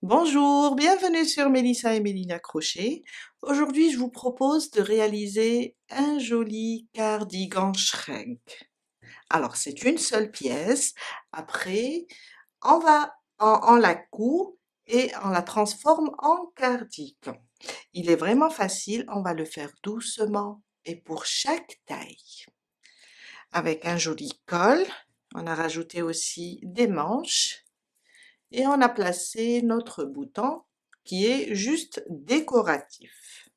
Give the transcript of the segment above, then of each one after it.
Bonjour, bienvenue sur Mélissa et Mélina Crochet. Aujourd'hui, je vous propose de réaliser un joli cardigan Shrek. Alors, c'est une seule pièce. Après, on la coud et on la transforme en cardigan. Il est vraiment facile, on va le faire doucement et pour chaque taille. Avec un joli col, on a rajouté aussi des manches. Et on a placé notre bouton qui est juste décoratif.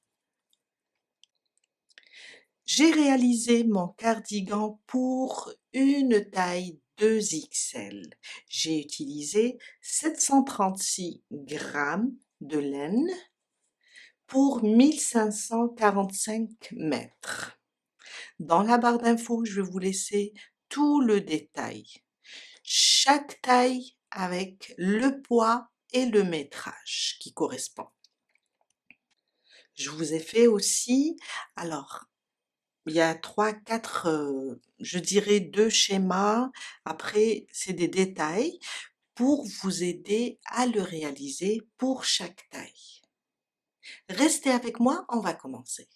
J'ai réalisé mon cardigan pour une taille 2XL. J'ai utilisé 736 grammes de laine pour 1545 mètres. Dans la barre d'infos, je vais vous laisser tout le détail. Chaque taille avec le poids et le métrage qui correspond. Je vous ai fait aussi, alors, il y a 3, 4, je dirais 2 schémas. Après, c'est des détails pour vous aider à le réaliser pour chaque taille. Restez avec moi, on va commencer.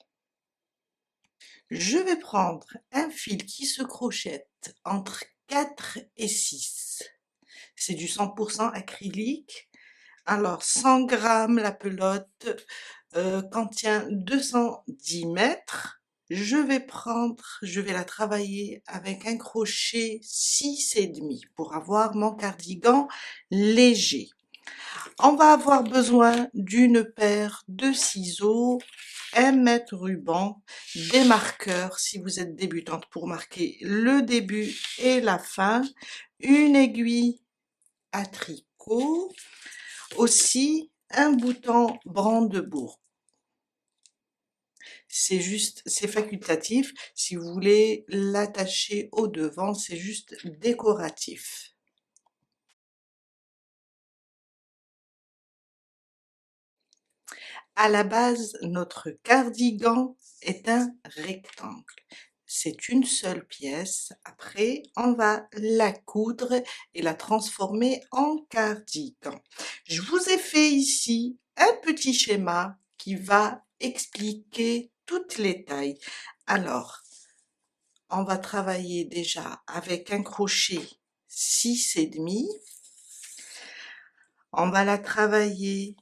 Je vais prendre un fil qui se crochette entre 4 et 6. C'est du 100% acrylique. Alors, 100 grammes la pelote contient 210 mètres. Je vais la travailler avec un crochet 6,5 pour avoir mon cardigan léger. On va avoir besoin d'une paire de ciseaux, un mètre ruban, des marqueurs si vous êtes débutante pour marquer le début et la fin, une aiguille à tricot, aussi un bouton brandebourg. C'est facultatif. Si vous voulez l'attacher au devant, c'est juste décoratif. À la base, notre cardigan est un rectangle. C'est une seule pièce. Après, on va la coudre et la transformer en cardigan. Je vous ai fait ici un petit schéma qui va expliquer toutes les tailles. Alors, on va travailler déjà avec un crochet 6,5. On va la travailler,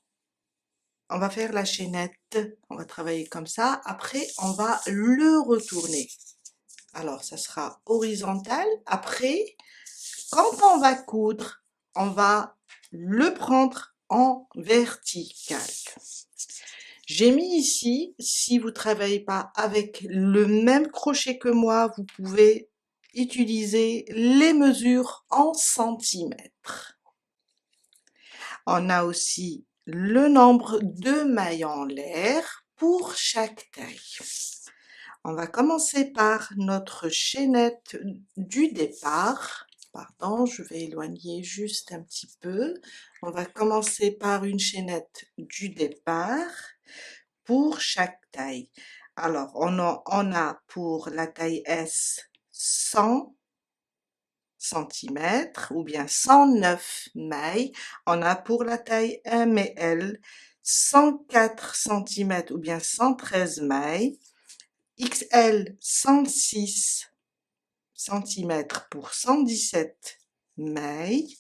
on va faire la chaînette, on va travailler comme ça. Après, on va le retourner. Alors, ça sera horizontal. Après, quand on va coudre, on va le prendre en vertical. J'ai mis ici, si vous travaillez pas avec le même crochet que moi, vous pouvez utiliser les mesures en centimètres. On a aussi le nombre de mailles en l'air pour chaque taille. On va commencer par notre chaînette du départ. Pardon, je vais éloigner juste un petit peu. On va commencer par une chaînette du départ pour chaque taille. Alors, on a pour la taille S 100 cm ou bien 109 mailles. On a pour la taille M et L 104 cm ou bien 113 mailles. XL 106 cm pour 117 mailles.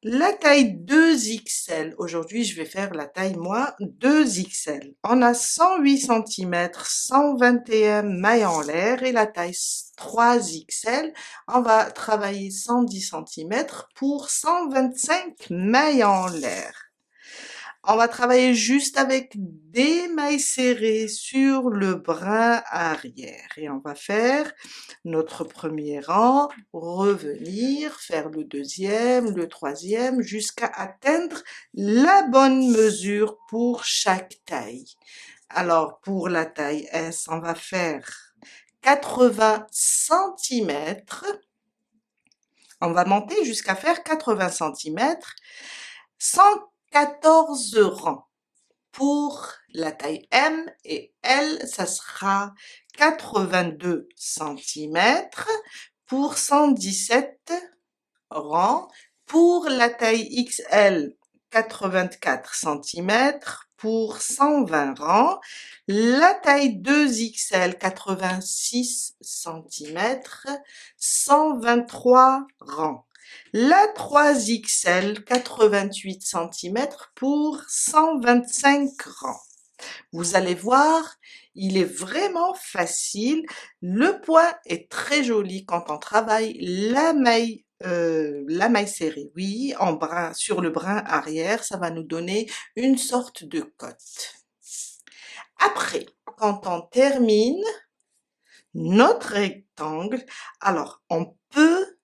La taille 2XL, aujourd'hui je vais faire la taille moi 2XL. On a 108 cm, 121 mailles en l'air et la taille 3XL, on va travailler 110 cm pour 125 mailles en l'air. On va travailler juste avec des mailles serrées sur le brin arrière et on va faire notre premier rang, revenir, faire le deuxième, le troisième, jusqu'à atteindre la bonne mesure pour chaque taille. Alors, pour la taille S, on va faire 80 cm. On va monter jusqu'à faire 80 cm, 114 rangs. Pour la taille M et L, ça sera 82 cm pour 117 rangs. Pour la taille XL, 84 cm pour 120 rangs. La taille 2XL 86 cm, 123 rangs. La 3XL 88 cm pour 125 rangs. Vous allez voir, il est vraiment facile. Le point est très joli quand on travaille la maille serrée. Oui, en brin, sur le brin arrière, ça va nous donner une sorte de cotte. Après, quand on termine notre rectangle, alors on peut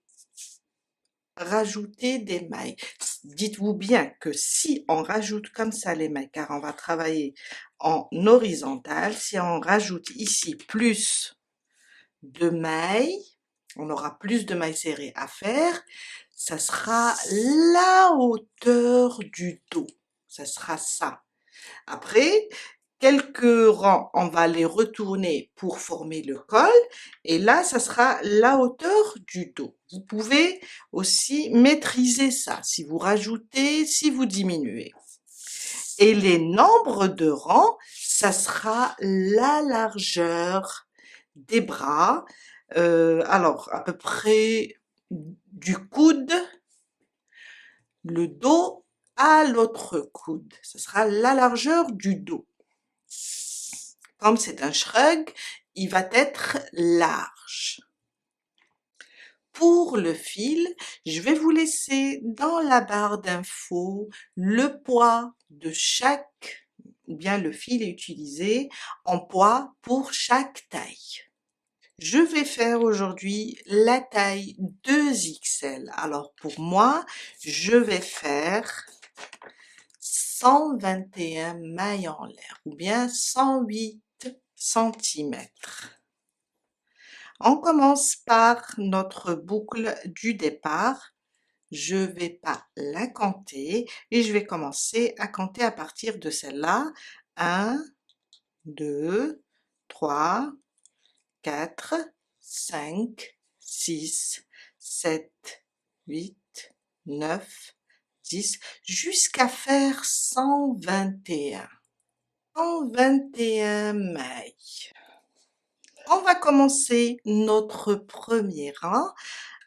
rajouter des mailles. Dites-vous bien que si on rajoute comme ça les mailles, car on va travailler en horizontal, si on rajoute ici plus de mailles, on aura plus de mailles serrées à faire, ça sera la hauteur du dos. Ça sera ça. Après, quelques rangs, on va les retourner pour former le col. Et là, ça sera la hauteur du dos. Vous pouvez aussi maîtriser ça, si vous rajoutez, si vous diminuez. Et les nombres de rangs, ça sera la largeur des bras. Alors, à peu près du coude, le dos à l'autre coude. Ce sera la largeur du dos. Comme c'est un shrug, il va être large. Pour le fil, je vais vous laisser dans la barre d'infos le poids de chaque, ou bien le fil est utilisé en poids pour chaque taille. Je vais faire aujourd'hui la taille 2XL. Alors pour moi, je vais faire 121 mailles en l'air, ou bien 108 cm. On commence par notre boucle du départ. Je vais pas la compter et je vais commencer à compter à partir de celle-là. 1, 2, 3, 4, 5, 6, 7, 8, 9, 10, jusqu'à faire 121. 121 mailles. On va commencer notre premier rang.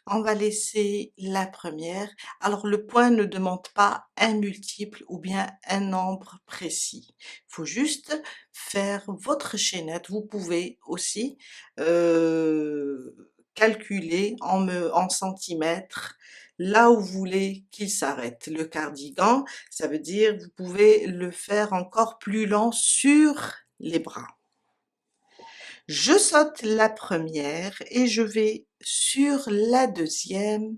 On va laisser la première. Alors, le point ne demande pas un multiple ou bien un nombre précis. Il faut juste faire votre chaînette. Vous pouvez aussi calculer en centimètres là où vous voulez qu'il s'arrête. Le cardigan, ça veut dire vous pouvez le faire encore plus long sur les bras. Je saute la première et je vais sur la deuxième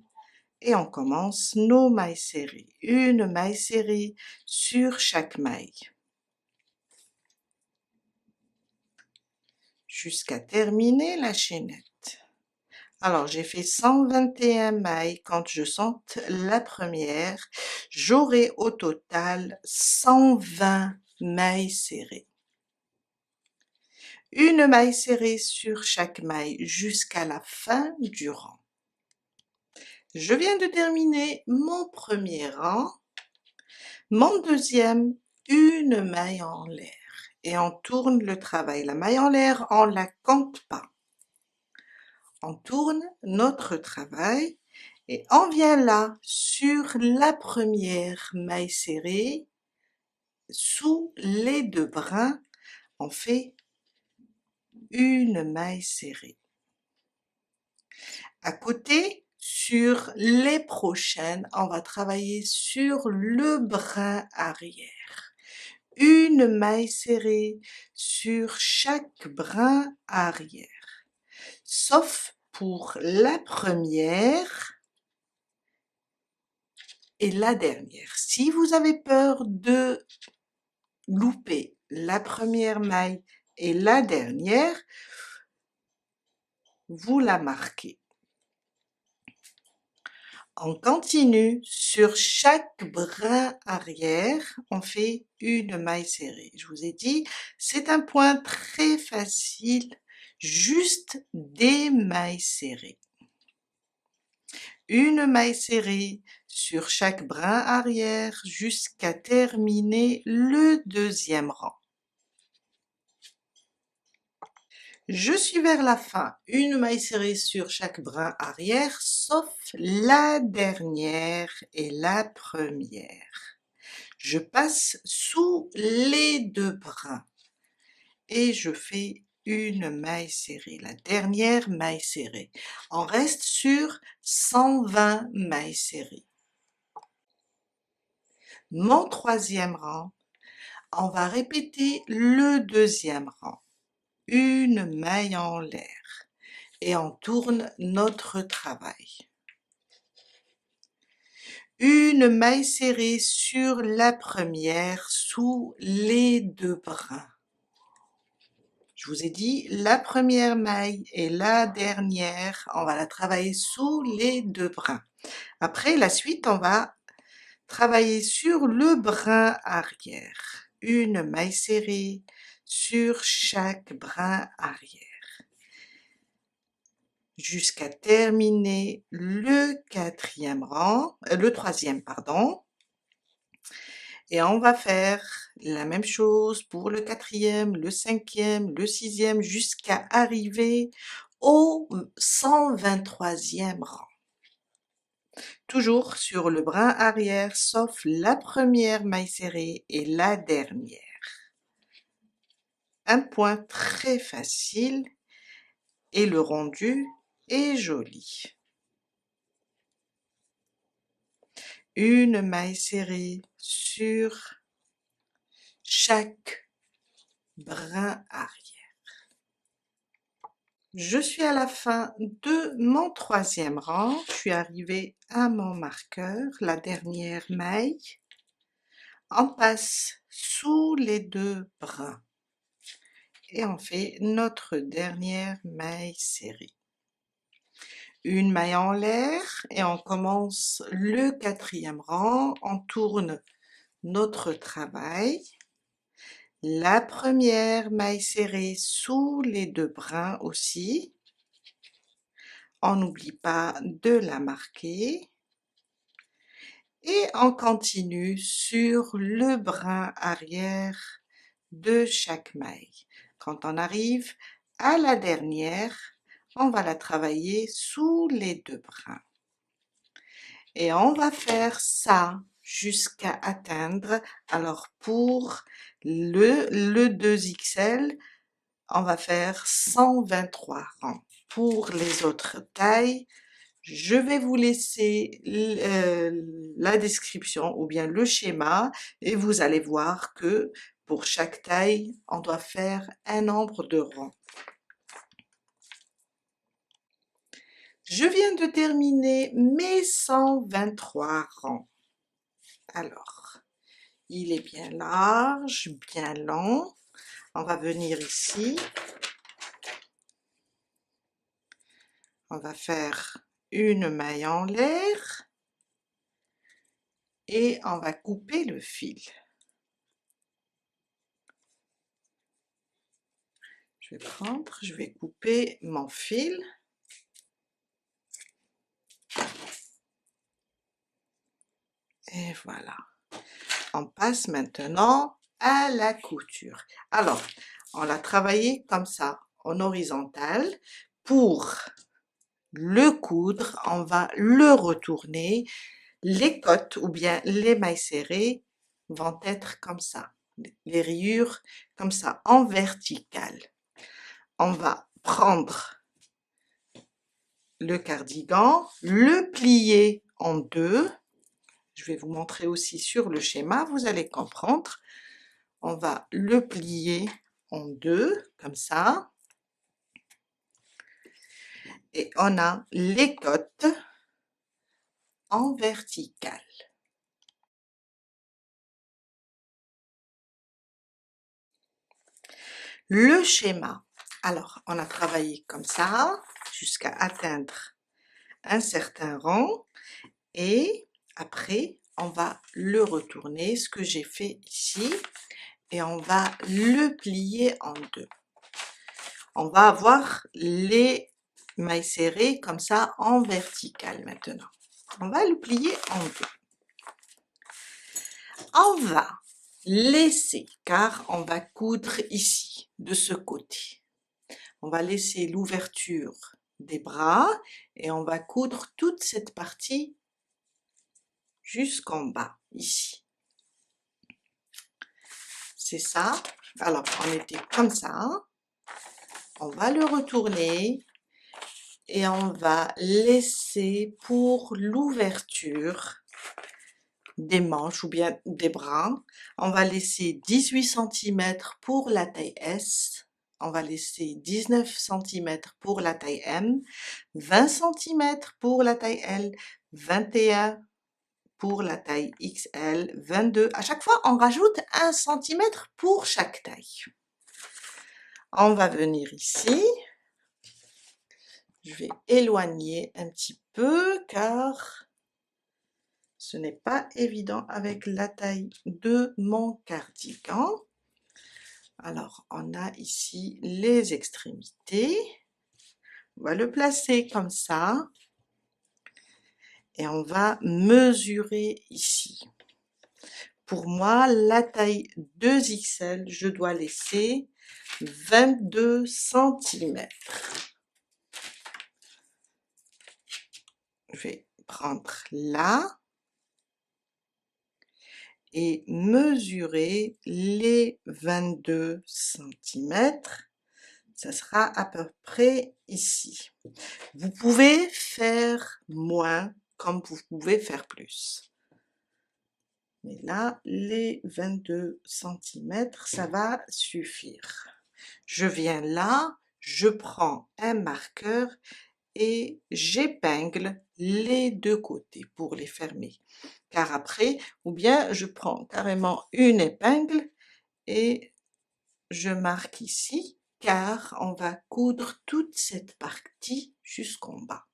et on commence nos mailles serrées. Une maille serrée sur chaque maille. Jusqu'à terminer la chaînette. Alors, j'ai fait 121 mailles quand je saute la première. J'aurai au total 120 mailles serrées. Une maille serrée sur chaque maille jusqu'à la fin du rang. Je viens de terminer mon premier rang. Mon deuxième, une maille en l'air. Et on tourne le travail. La maille en l'air, on la compte pas. On tourne notre travail et on vient là sur la première maille serrée, sous les deux brins, on fait une maille serrée. À côté, sur les prochaines, on va travailler sur le brin arrière. Une maille serrée sur chaque brin arrière. Sauf pour la première et la dernière. Si vous avez peur de louper la première maille et la dernière, vous la marquez. On continue, sur chaque brin arrière, on fait une maille serrée. Je vous ai dit, c'est un point très facile, juste des mailles serrées. une maille serrée sur chaque brin arrière jusqu'à terminer le deuxième rang. Je suis vers la fin, une maille serrée sur chaque brin arrière, sauf la dernière et la première. Je passe sous les deux brins et je fais une maille serrée, la dernière maille serrée. On reste sur 120 mailles serrées. Mon troisième rang, on va répéter le deuxième rang. Une maille en l'air et on tourne notre travail. Une maille serrée sur la première sous les deux brins. Je vous ai dit, la première maille et la dernière, on va la travailler sous les deux brins. Après, la suite, on va travailler sur le brin arrière. Une maille serrée sur chaque brin arrière jusqu'à terminer le troisième, pardon. Et on va faire la même chose pour le quatrième, le cinquième, le sixième, jusqu'à arriver au 123e rang. Toujours sur le brin arrière, sauf la première maille serrée et la dernière. Un point très facile et le rendu est joli. Une maille serrée sur chaque brin arrière. Je suis à la fin de mon troisième rang, je suis arrivée à mon marqueur, la dernière maille. On passe sous les deux brins et on fait notre dernière maille serrée. Une maille en l'air et on commence le quatrième rang, on tourne notre travail. La première maille serrée sous les deux brins aussi. On n'oublie pas de la marquer. Et on continue sur le brin arrière de chaque maille. Quand on arrive à la dernière, on va la travailler sous les deux brins. Et on va faire ça jusqu'à atteindre, alors pour le 2XL, on va faire 123 rangs. Pour les autres tailles, je vais vous laisser la description ou bien le schéma et vous allez voir que pour chaque taille, on doit faire un nombre de rangs. Je viens de terminer mes 123 rangs. Alors, il est bien large, bien long. On va venir ici. On va faire une maille en l'air et on va couper le fil. Je vais couper mon fil. Et voilà. On passe maintenant à la couture. Alors, on l'a travaillé comme ça, en horizontal. Pour le coudre, on va le retourner. Les côtes ou bien les mailles serrées vont être comme ça. Les rayures comme ça, en verticale. On va prendre le cardigan, le plier en deux. Je vais vous montrer aussi sur le schéma, vous allez comprendre. On va le plier en deux, comme ça. Et on a les côtes en verticale. Le schéma. Alors, on a travaillé comme ça, jusqu'à atteindre un certain rang. Et après, on va le retourner, ce que j'ai fait ici. Et on va le plier en deux. On va avoir les maille serrée comme ça en vertical maintenant. On va le plier en deux. On va laisser, car on va coudre ici, de ce côté. On va laisser l'ouverture des bras et on va coudre toute cette partie jusqu'en bas, ici. C'est ça. Alors, on était comme ça. On va le retourner et on va laisser pour l'ouverture des manches ou bien des bras, on va laisser 18 cm pour la taille S, on va laisser 19 cm pour la taille M, 20 cm pour la taille L, 21 pour la taille XL, 22. À chaque fois, on rajoute 1 cm pour chaque taille. On va venir ici. Je vais éloigner un petit peu car ce n'est pas évident avec la taille de mon cardigan. Alors, on a ici les extrémités. On va le placer comme ça. Et on va mesurer ici. Pour moi, la taille 2XL, je dois laisser 22 cm. Je vais prendre là et mesurer les 22 cm. Ça sera à peu près ici. Vous pouvez faire moins comme vous pouvez faire plus. Mais là, les 22 cm, ça va suffire. Je viens là, je prends un marqueur et j'épingle les deux côtés pour les fermer. Car après, ou bien je prends carrément une épingle et je marque ici, car on va coudre toute cette partie jusqu'en bas.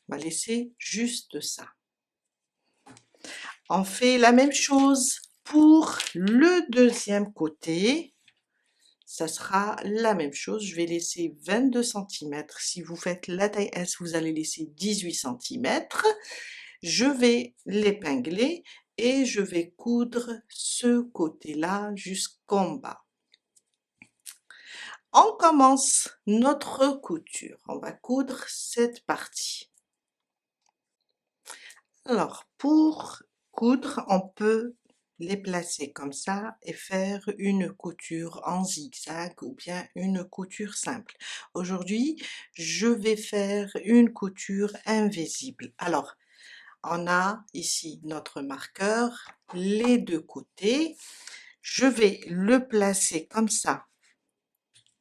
On va laisser juste ça. On fait la même chose pour le deuxième côté. Ça sera la même chose. Je vais laisser 22 cm. Si vous faites la taille S, vous allez laisser 18 cm. Je vais l'épingler et je vais coudre ce côté-là jusqu'en bas. On commence notre couture. On va coudre cette partie. Alors, pour coudre, on peut les placer comme ça et faire une couture en zigzag ou bien une couture simple. Aujourd'hui, je vais faire une couture invisible. Alors, on a ici notre marqueur, les deux côtés. Je vais le placer comme ça,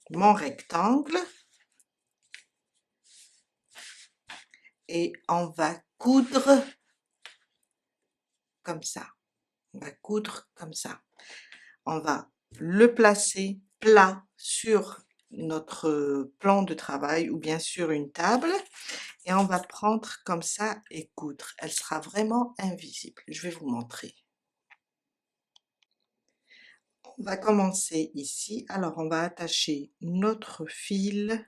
mon rectangle. Et on va coudre comme ça. On va coudre comme ça. On va le placer plat sur notre plan de travail ou bien sur une table et on va prendre comme ça et coudre. Elle sera vraiment invisible. Je vais vous montrer. On va commencer ici. Alors, on va attacher notre fil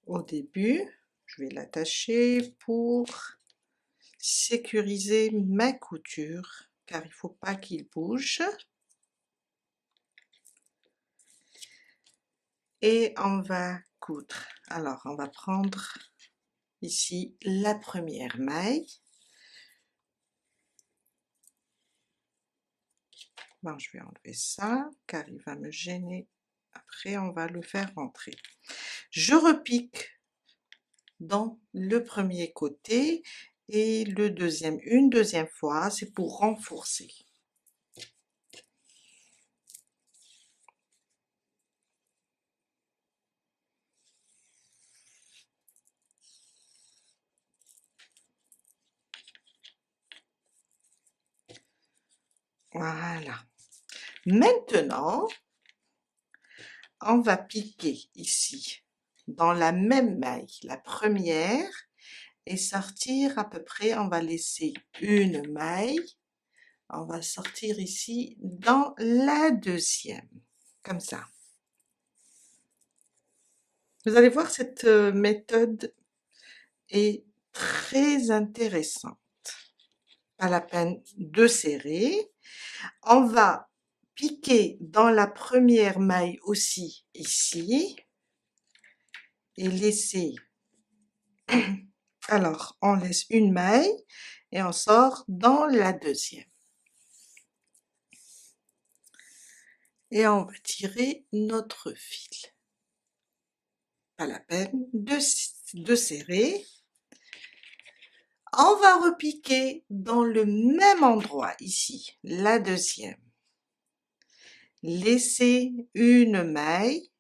au début. Je vais l'attacher pour sécuriser ma couture car il ne faut pas qu'il bouge. Et on va coudre. Alors, on va prendre ici la première maille. Bon, je vais enlever ça car il va me gêner. Après, on va le faire rentrer. Je repique dans le premier côté et le deuxième une deuxième fois, c'est pour renforcer. Voilà. Maintenant, on va piquer ici dans la même maille, la première, et sortir à peu près, on va laisser une maille, on va sortir ici dans la deuxième, comme ça. Vous allez voir, cette méthode est très intéressante. Pas la peine de serrer. On va piquer dans la première maille aussi ici et laisser. Alors, on laisse une maille et on sort dans la deuxième. Et on va tirer notre fil. Pas la peine de serrer. On va repiquer dans le même endroit ici, la deuxième. Laisser une maille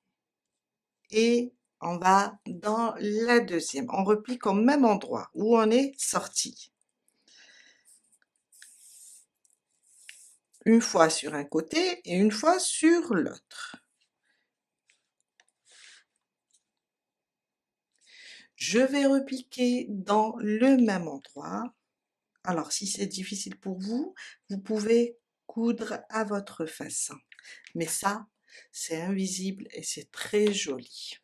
et on va dans la deuxième. On repique au même endroit où on est sorti. Une fois sur un côté et une fois sur l'autre. Je vais repiquer dans le même endroit. Alors, si c'est difficile pour vous, vous pouvez coudre à votre façon. Mais ça, c'est invisible et c'est très joli.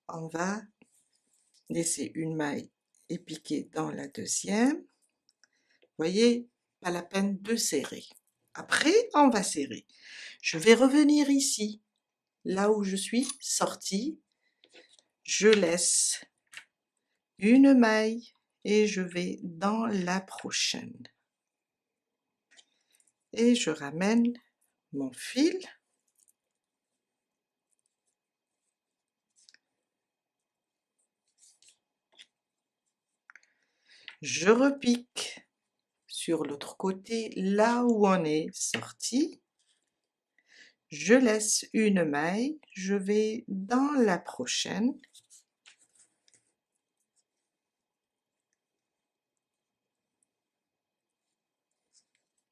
On va laisser une maille et piquer dans la deuxième. Vous voyez, pas la peine de serrer. Après, on va serrer. Je vais revenir ici, là où je suis sortie. Je laisse une maille et je vais dans la prochaine. Et je ramène mon fil. Je repique sur l'autre côté, là où on est sorti. Je laisse une maille, je vais dans la prochaine.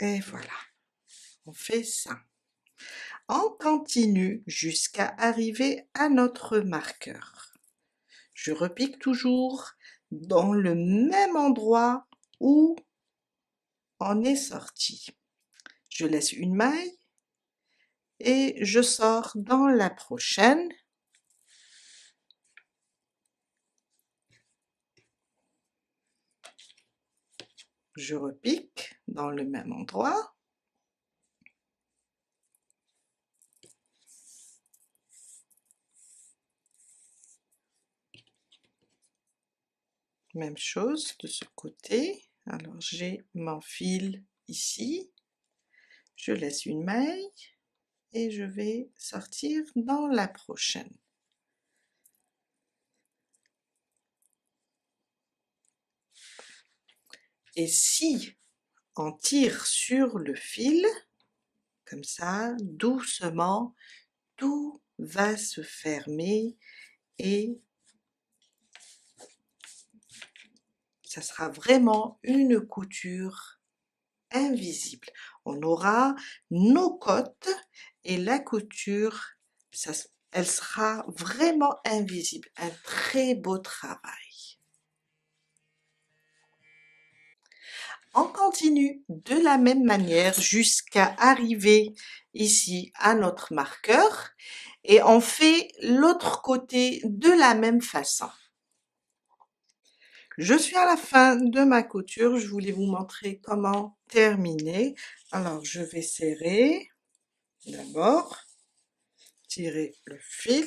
Et voilà, on fait ça. On continue jusqu'à arriver à notre marqueur. Je repique toujours dans le même endroit où on est sorti. Je laisse une maille et je sors dans la prochaine. Je repique dans le même endroit. Même chose de ce côté. Alors j'ai mon fil ici. Je laisse une maille et je vais sortir dans la prochaine. Et si on tire sur le fil, comme ça, doucement, tout va se fermer et ça sera vraiment une couture invisible. On aura nos côtes et la couture, elle sera vraiment invisible. Un très beau travail. On continue de la même manière jusqu'à arriver ici à notre marqueur et on fait l'autre côté de la même façon. Je suis à la fin de ma couture, je voulais vous montrer comment terminer. Alors je vais serrer d'abord, tirer le fil.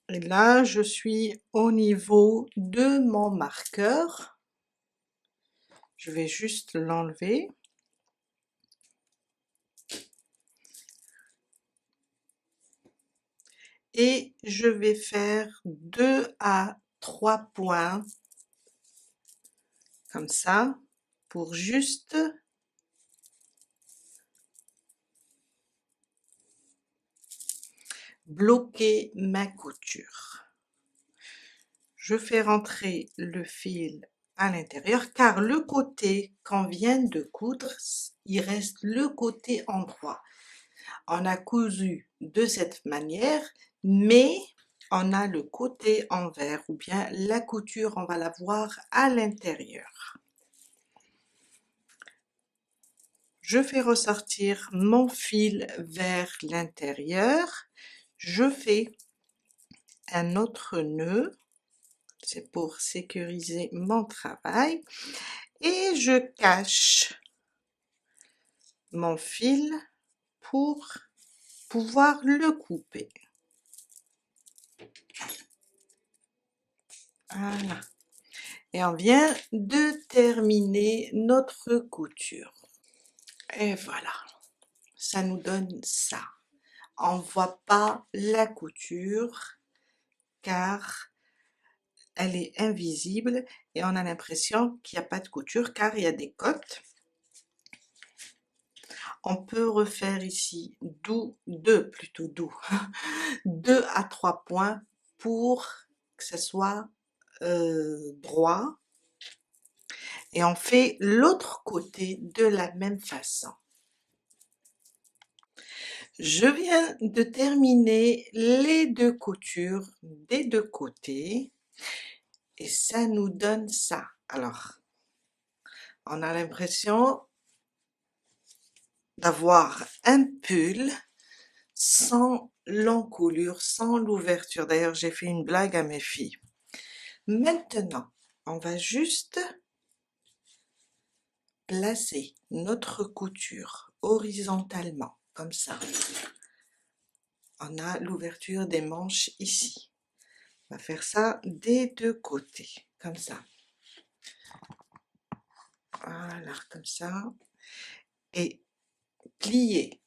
Et là, je suis au niveau de mon marqueur. Je vais juste l'enlever. Et je vais faire 2 à 3 points comme ça pour juste bloquer ma couture. Je fais rentrer le fil à l'intérieur car le côté qu'on vient de coudre, il reste le côté endroit. On a cousu de cette manière, mais on a le côté envers ou bien la couture, on va la voir à l'intérieur. Je fais ressortir mon fil vers l'intérieur, je fais un autre nœud, c'est pour sécuriser mon travail, et je cache mon fil pour pouvoir le couper. Voilà. Et on vient de terminer notre couture. Et voilà, ça nous donne ça. On ne voit pas la couture car elle est invisible et on a l'impression qu'il n'y a pas de couture car il y a des côtes. On peut refaire ici deux à 3 points pour que ce soit droit. Et on fait l'autre côté de la même façon. Je viens de terminer les deux coutures des deux côtés et ça nous donne ça. Alors, on a l'impression d'avoir un pull sans l'encolure, sans l'ouverture. D'ailleurs, j'ai fait une blague à mes filles. Maintenant, on va juste placer notre couture horizontalement, comme ça. On a l'ouverture des manches ici. On va faire ça des deux côtés, comme ça. Voilà, comme ça. Et plier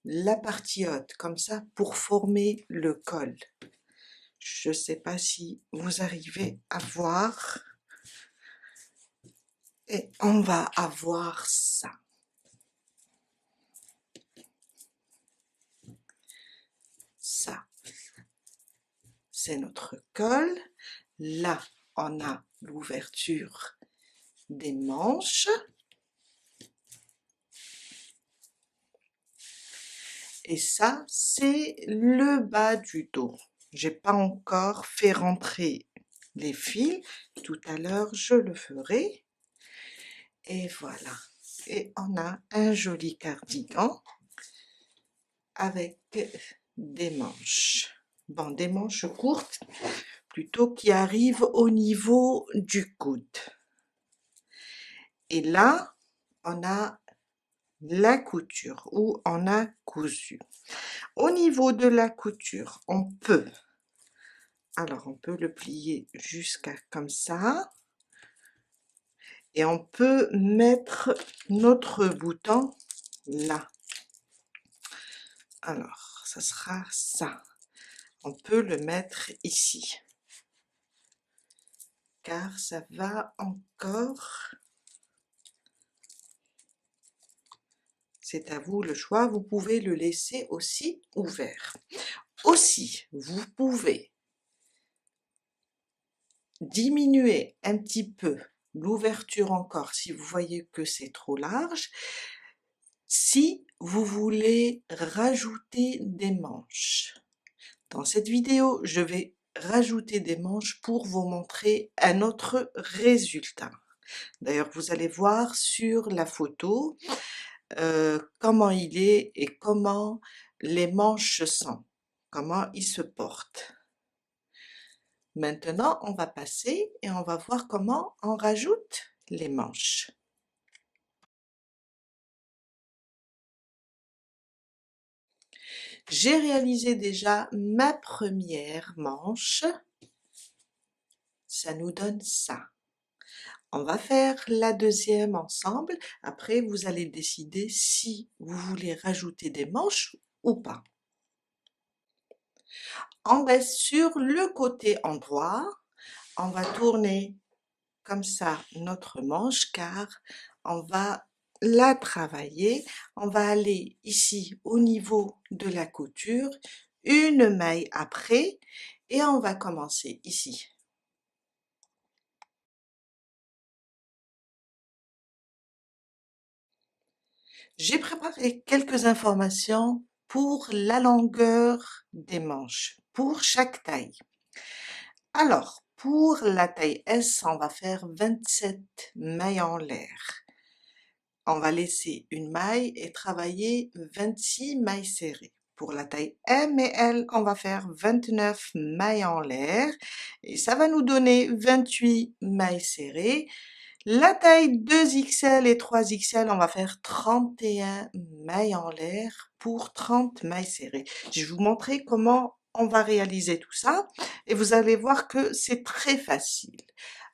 la partie haute, comme ça, pour former le col. Je ne sais pas si vous arrivez à voir. Et on va avoir ça. Ça, c'est notre col. Là, on a l'ouverture des manches. Et ça, c'est le bas du dos. J'ai pas encore fait rentrer les fils. Tout à l'heure, je le ferai. Et voilà. Et on a un joli cardigan avec des manches. Bon, des manches courtes, plutôt qui arrivent au niveau du coude. Et là, on a la couture où on a cousu. Au niveau de la couture, on peut le plier jusqu'à comme ça et on peut mettre notre bouton là. Alors, ça sera ça. On peut le mettre ici car ça va encore. C'est à vous le choix, vous pouvez le laisser aussi ouvert. Aussi, vous pouvez diminuer un petit peu l'ouverture encore si vous voyez que c'est trop large. Si vous voulez rajouter des manches. Dans cette vidéo, je vais rajouter des manches pour vous montrer un autre résultat. D'ailleurs, vous allez voir sur la photo comment il est et comment les manches sont, comment ils se portent. Maintenant, on va passer et on va voir comment on rajoute les manches. J'ai réalisé déjà ma première manche. Ça nous donne ça. On va faire la deuxième ensemble. Après, vous allez décider si vous voulez rajouter des manches ou pas. On reste sur le côté endroit. On va tourner comme ça notre manche car on va la travailler. On va aller ici au niveau de la couture, une maille après et on va commencer ici. J'ai préparé quelques informations pour la longueur des manches, pour chaque taille. Alors, pour la taille S, on va faire 27 mailles en l'air. on va laisser une maille et travailler 26 mailles serrées. Pour la taille M et L, on va faire 29 mailles en l'air et ça va nous donner 28 mailles serrées. La taille 2XL et 3XL, on va faire 31 mailles en l'air pour 30 mailles serrées. Je vais vous montrer comment on va réaliser tout ça et vous allez voir que c'est très facile.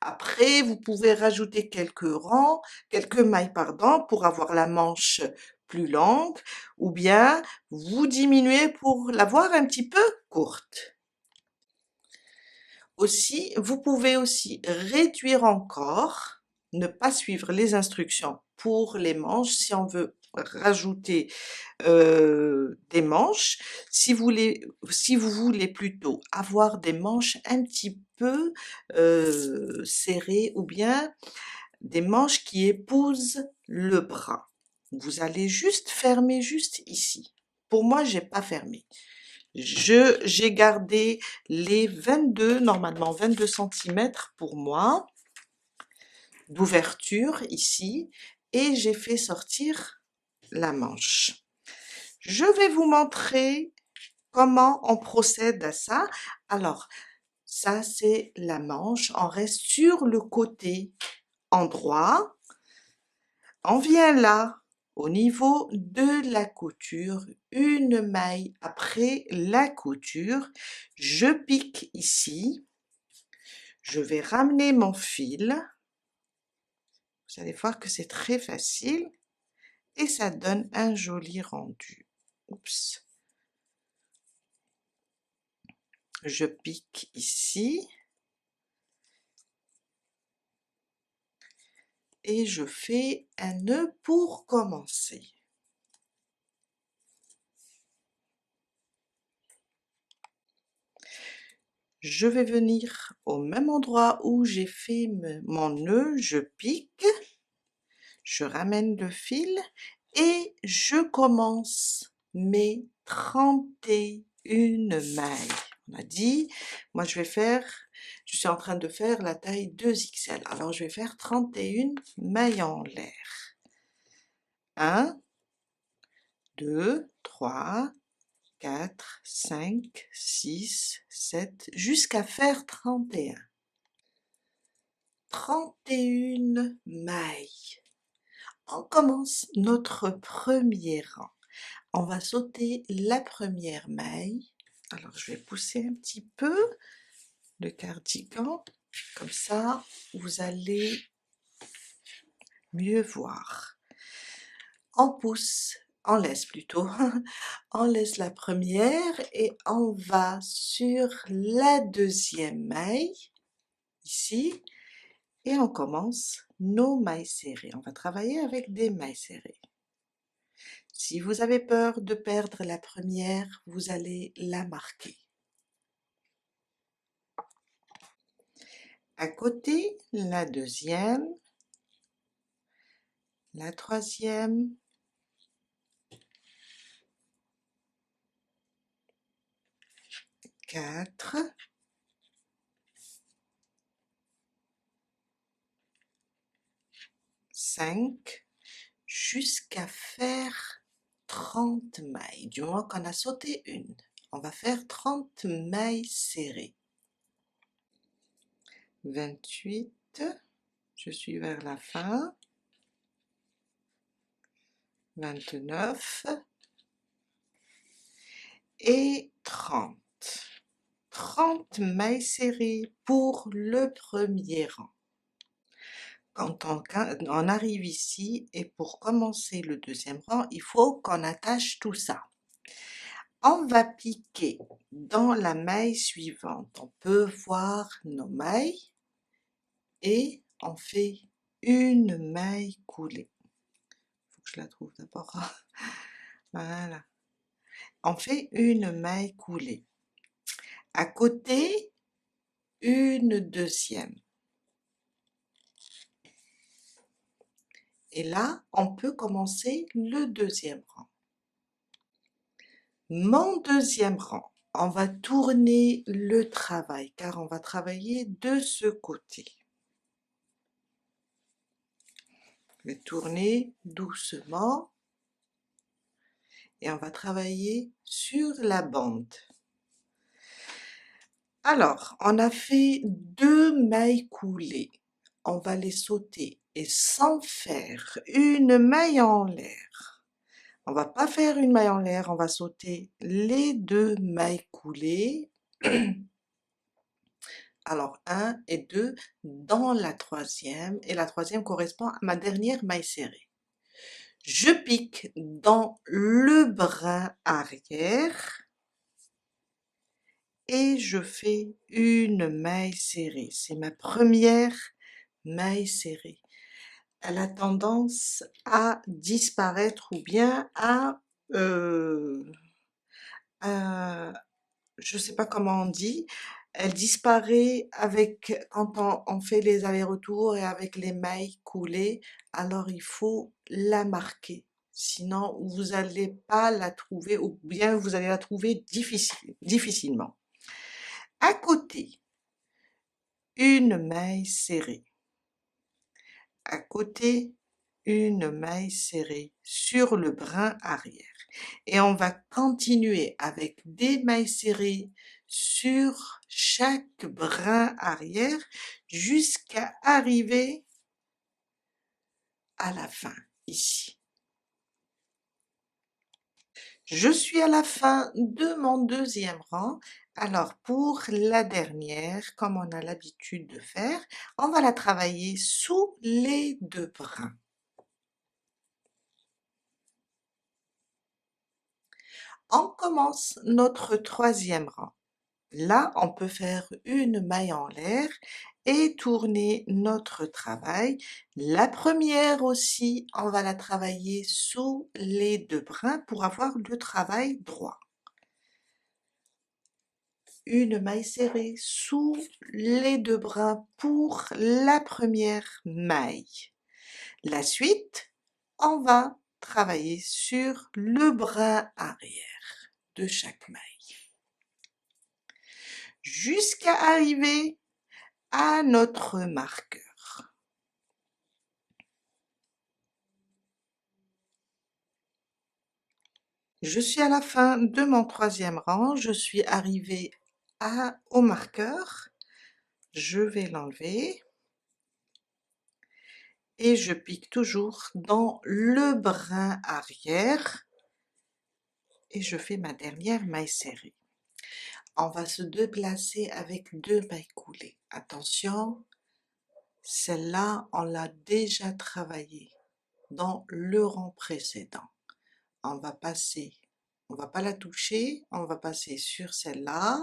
Après, vous pouvez rajouter quelques mailles, pardon, pour avoir la manche plus longue ou bien vous diminuez pour l'avoir un petit peu courte. Aussi, vous pouvez aussi réduire encore, ne pas suivre les instructions pour les manches si on veut rajouter des manches. Si vous voulez plutôt avoir des manches un petit peu serrées ou bien des manches qui épousent le bras. Vous allez juste fermer juste ici. Pour moi, j'ai pas fermé. J'ai gardé les 22, normalement 22 centimètres pour moi, d'ouverture ici, et j'ai fait sortir la manche. Je vais vous montrer comment on procède à ça. Alors, ça c'est la manche, on reste sur le côté endroit, on vient là, au niveau de la couture, une maille après la couture, je pique ici, je vais ramener mon fil, vous allez voir que c'est très facile et ça donne un joli rendu. Oups. Je pique ici et je fais un nœud pour commencer. Je vais venir au même endroit où j'ai fait mon nœud, je pique, je ramène le fil et je commence mes 31 mailles. On a dit, moi je suis en train de faire la taille 2XL, alors je vais faire 31 mailles en l'air. 1, 2, 3, 4, 5, 6, 7, jusqu'à faire 31. 31 mailles. On commence notre premier rang. On va sauter la première maille. Alors, je vais pousser un petit peu le cardigan. Comme ça, vous allez mieux voir. On pousse, on laisse plutôt. On laisse la première et on va sur la deuxième maille, ici, et on commence nos mailles serrées. On va travailler avec des mailles serrées. Si vous avez peur de perdre la première, vous allez la marquer. À côté, la deuxième, la troisième, quatre, 5, jusqu'à faire 30 mailles, du moins qu'on a sauté une. On va faire 30 mailles serrées. 28, je suis vers la fin. 29 et 30. 30 mailles serrées pour le premier rang. Quand on arrive ici, et pour commencer le deuxième rang, il faut qu'on attache tout ça. On va piquer dans la maille suivante. On peut voir nos mailles et on fait une maille coulée. Il faut que je la trouve d'abord. Voilà. On fait une maille coulée. À côté, une deuxième. Et là, on peut commencer le deuxième rang. Mon deuxième rang, on va tourner le travail car on va travailler de ce côté. Je vais tourner doucement et on va travailler sur la bande. Alors, on a fait 2 mailles coulées. On va les sauter et sans faire une maille en l'air. On va pas faire une maille en l'air, on va sauter les 2 mailles coulées. Alors 1 et 2 dans la troisième et la troisième correspond à ma dernière maille serrée. Je pique dans le brin arrière et je fais une maille serrée. C'est ma première maille serrée. Elle a tendance à disparaître ou bien je sais pas comment on dit, elle disparaît avec quand on fait les allers-retours et avec les mailles coulées, alors il faut la marquer. Sinon, vous allez pas la trouver ou bien vous allez la trouver difficilement. À côté, une maille serrée. À côté, une maille serrée sur le brin arrière. Et on va continuer avec des mailles serrées sur chaque brin arrière jusqu'à arriver à la fin, ici. Je suis à la fin de mon deuxième rang. Alors pour la dernière, comme on a l'habitude de faire, on va la travailler sous les 2 brins. On commence notre troisième rang. Là, on peut faire une maille en l'air et tourner notre travail. La première aussi, on va la travailler sous les 2 brins pour avoir le travail droit. Une maille serrée sous les 2 brins pour la première maille. La suite, on va travailler sur le brin arrière de chaque maille jusqu'à arriver à notre marqueur. Je suis à la fin de mon troisième rang, je suis arrivée au marqueur, je vais l'enlever et je pique toujours dans le brin arrière et je fais ma dernière maille serrée. On va se déplacer avec 2 mailles coulées. Attention, celle-là, on l'a déjà travaillée dans le rang précédent. On va passer, on va pas la toucher, on va passer sur celle-là.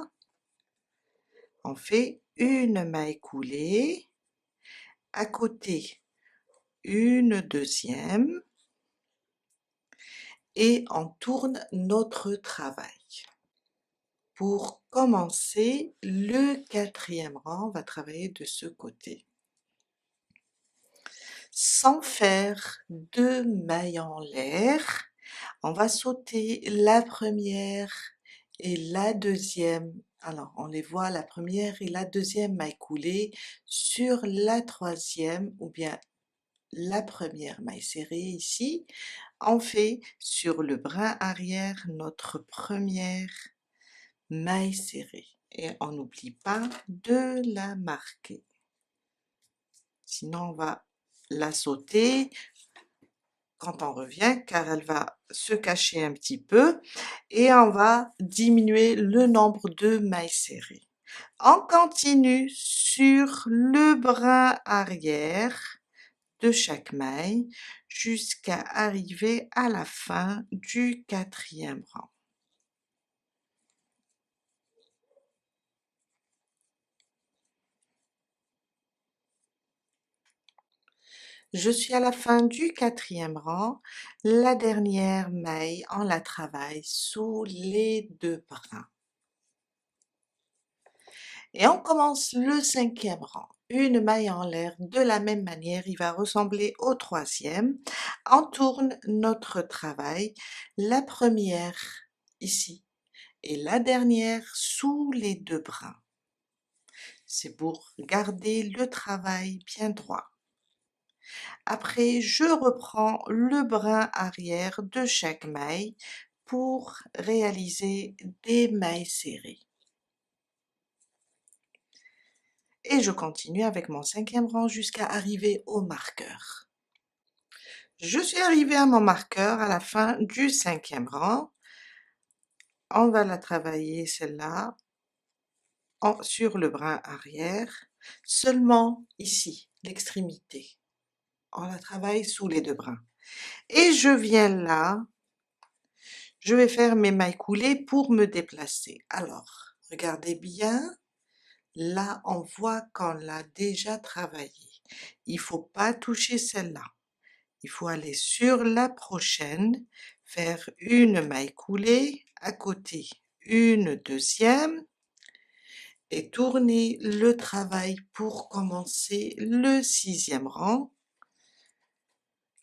On fait une maille coulée, à côté une deuxième et on tourne notre travail. Pour commencer le quatrième rang, on va travailler de ce côté. Sans faire de mailles en l'air, on va sauter la première et la deuxième. Alors, on les voit, la première et la deuxième maille coulée sur la troisième ou bien la première maille serrée ici. On fait sur le brin arrière notre première maille serrée et on n'oublie pas de la marquer. Sinon, on va la sauter quand on revient car elle va se cacher un petit peu et on va diminuer le nombre de mailles serrées. On continue sur le brin arrière de chaque maille jusqu'à arriver à la fin du quatrième rang. Je suis à la fin du quatrième rang, la dernière maille, on la travaille sous les 2 brins. Et on commence le cinquième rang. Une maille en l'air de la même manière, il va ressembler au troisième. On tourne notre travail, la première ici et la dernière sous les 2 brins. C'est pour garder le travail bien droit. Après, je reprends le brin arrière de chaque maille pour réaliser des mailles serrées. Et je continue avec mon 5e rang jusqu'à arriver au marqueur. Je suis arrivée à mon marqueur à la fin du 5e rang. On va la travailler celle-là sur le brin arrière, seulement ici, l'extrémité. On la travaille sous les 2 brins. Et je viens là, je vais faire mes mailles coulées pour me déplacer. Alors, regardez bien, là on voit qu'on l'a déjà travaillé. Il faut pas toucher celle-là. Il faut aller sur la prochaine, faire une maille coulée, à côté une deuxième, et tourner le travail pour commencer le 6e rang,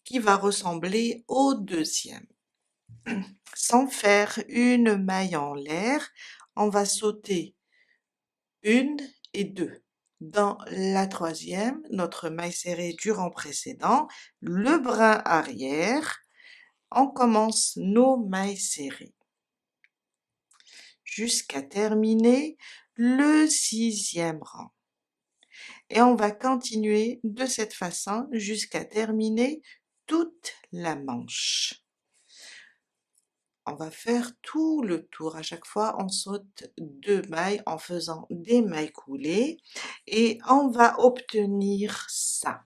qui va ressembler au 2e. Sans faire une maille en l'air, on va sauter 1 et 2. Dans la 3e, notre maille serrée du rang précédent, le brin arrière, on commence nos mailles serrées jusqu'à terminer le 6e rang. Et on va continuer de cette façon jusqu'à terminer toute la manche. On va faire tout le tour. À chaque fois, on saute 2 mailles en faisant des mailles coulées et on va obtenir ça.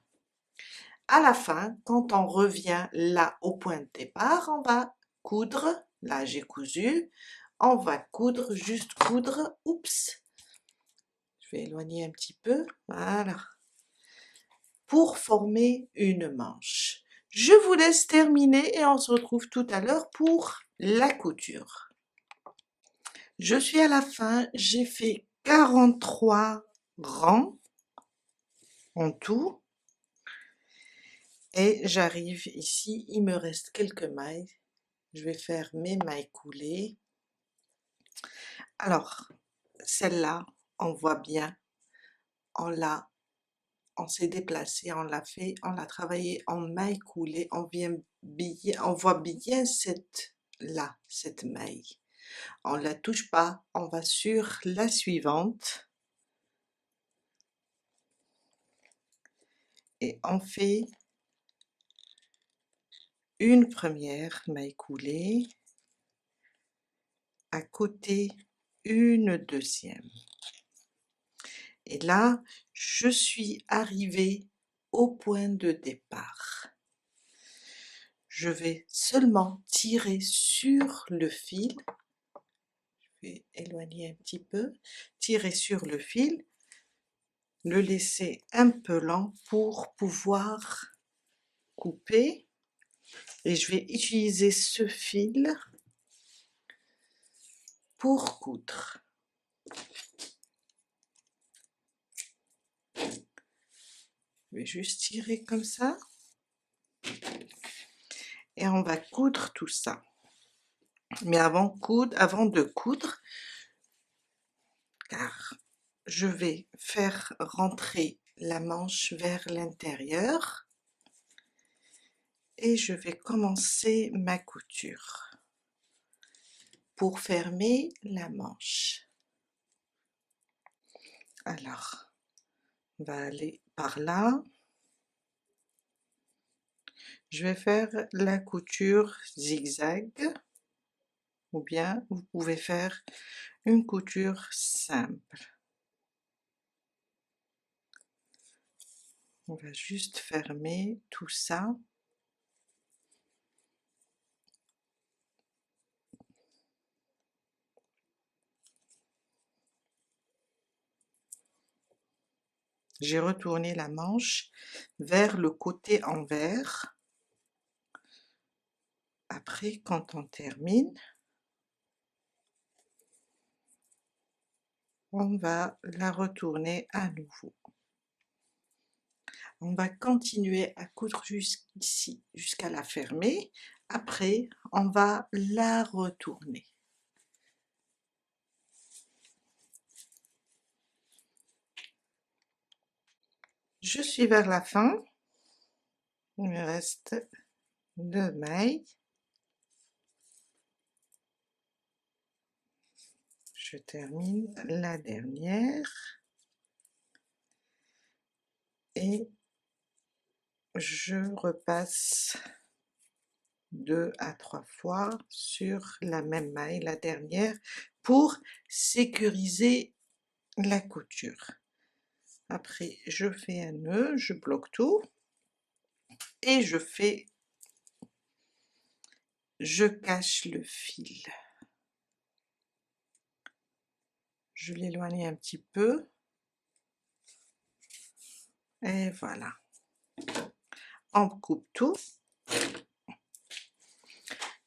À la fin, quand on revient là au point de départ, on va coudre. Là, j'ai cousu. On va coudre, juste coudre. Oups! Je vais éloigner un petit peu. Voilà. Pour former une manche. Je vous laisse terminer et on se retrouve tout à l'heure pour la couture. Je suis à la fin, j'ai fait 43 rangs en tout et j'arrive ici, il me reste quelques mailles. Je vais faire mes mailles coulées. Alors, celle-là, on voit bien, on s'est déplacé, on l'a fait, on l'a travaillé en maille coulée, on voit bien cette maille. On la touche pas, on va sur la suivante et on fait une première maille coulée, à côté une deuxième. Et là, je suis arrivée au point de départ. Je vais seulement tirer sur le fil, je vais éloigner un petit peu, tirer sur le fil, le laisser un peu lent pour pouvoir couper, et je vais utiliser ce fil pour coudre. Je vais juste tirer comme ça. Et on va coudre tout ça. Mais avant de coudre, car je vais faire rentrer la manche vers l'intérieur et je vais commencer ma couture pour fermer la manche. Alors, on va aller par là. Je vais faire la couture zigzag, ou bien vous pouvez faire une couture simple. On va juste fermer tout ça. J'ai retourné la manche vers le côté envers. Après, quand on termine, on va la retourner à nouveau. On va continuer à coudre jusqu'ici, jusqu'à la fermer. Après, on va la retourner. Je suis vers la fin. Il me reste 2 mailles. Je termine la dernière et je repasse 2 à 3 fois sur la même maille, la dernière, pour sécuriser la couture. Après, je fais un nœud, je bloque tout et je cache le fil. Je l'éloigne un petit peu et voilà. On coupe tout.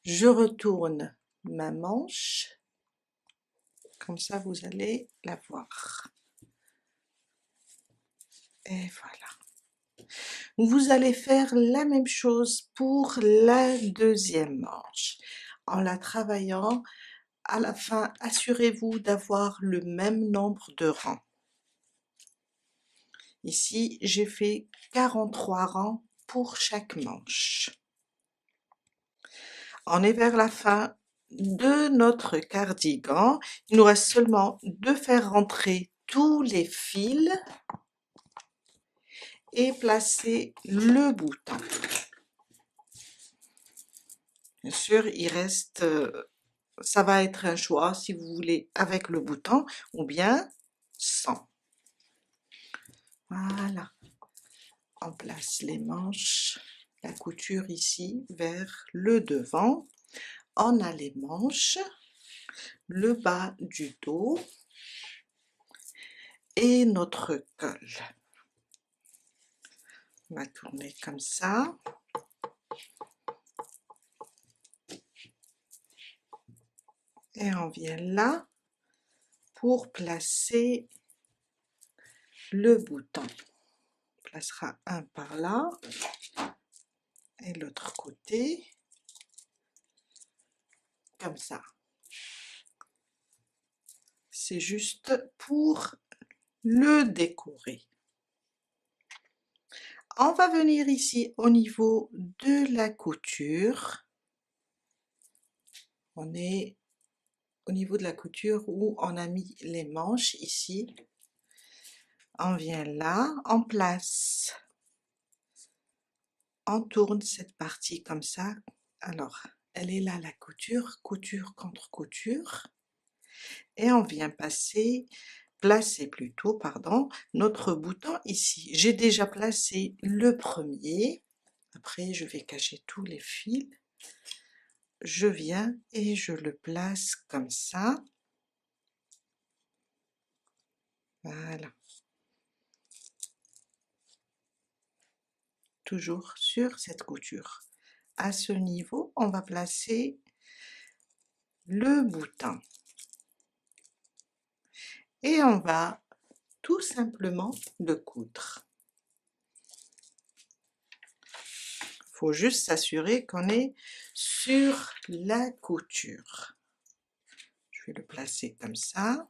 Je retourne ma manche, comme ça vous allez la voir. Et voilà. Vous allez faire la même chose pour la deuxième manche. En la travaillant, à la fin, assurez-vous d'avoir le même nombre de rangs. Ici, j'ai fait 43 rangs pour chaque manche. On est vers la fin de notre cardigan. Il nous reste seulement de faire rentrer tous les fils et placer le bouton. Bien sûr, il reste, ça va être un choix si vous voulez avec le bouton ou bien sans. Voilà, on place les manches, la couture ici vers le devant. On a les manches, le bas du dos et notre col. On va tourner comme ça. Et on vient là pour placer le bouton. On placera un par là et l'autre côté, comme ça. C'est juste pour le décorer. On va venir ici au niveau de la couture. On est au niveau de la couture où on a mis les manches ici. On vient là, on place, on tourne cette partie comme ça. Alors, elle est là la couture, couture contre couture. Et on vient placer plutôt, pardon, notre bouton ici. J'ai déjà placé le premier. Après, je vais cacher tous les fils. Je viens et je le place comme ça. Voilà. Toujours sur cette couture. À ce niveau, on va placer le bouton. Et on va tout simplement le coudre. Il faut juste s'assurer qu'on est sur la couture. Je vais le placer comme ça.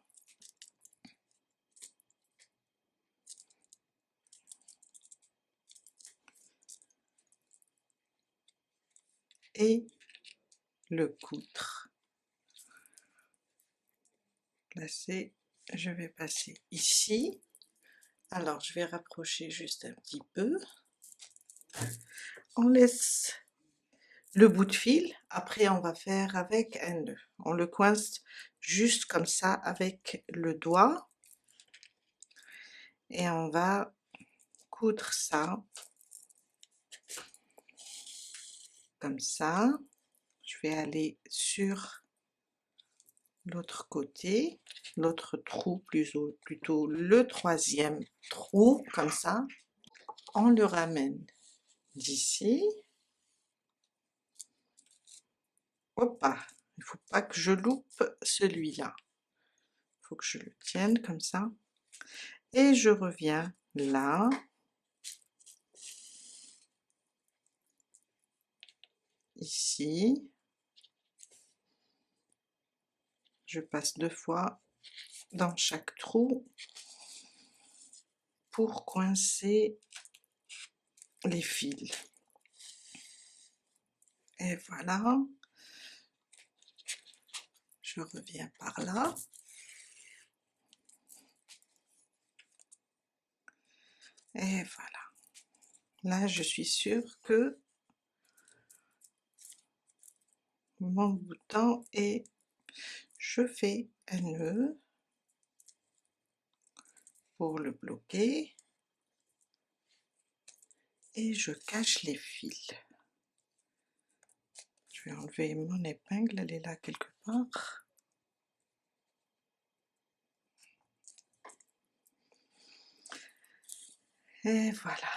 Et le coudre. Placer, je vais passer ici. Alors je vais rapprocher juste un petit peu. On laisse le bout de fil, après on va faire avec un nœud. On le coince juste comme ça avec le doigt et on va coudre ça comme ça. Je vais aller sur l'autre côté, l'autre trou, plutôt le troisième trou, comme ça. On le ramène d'ici. Hop, il ne faut pas que je loupe celui-là. Il faut que je le tienne comme ça. Et je reviens là. Ici. Je passe 2 fois dans chaque trou pour coincer les fils. Et voilà. Je reviens par là. Et voilà. Là, je suis sûre que mon bouton est... Je fais un nœud pour le bloquer et je cache les fils. Je vais enlever mon épingle, elle est là quelque part. Et voilà.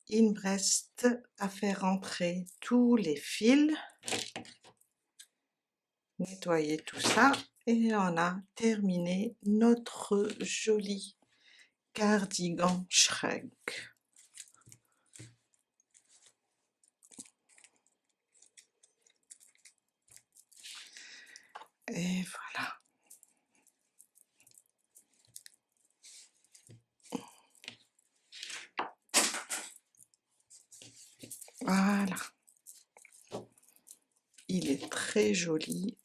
Il me reste à faire entrer tous les fils, nettoyer tout ça et on a terminé notre joli cardigan Shrek. Et voilà. Voilà. Il est très joli.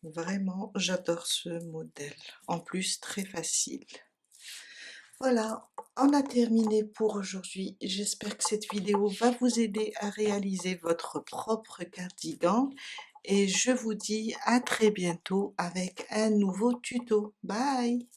Vraiment, j'adore ce modèle. En plus, très facile. Voilà, on a terminé pour aujourd'hui. J'espère que cette vidéo va vous aider à réaliser votre propre cardigan. Et je vous dis à très bientôt avec un nouveau tuto. Bye!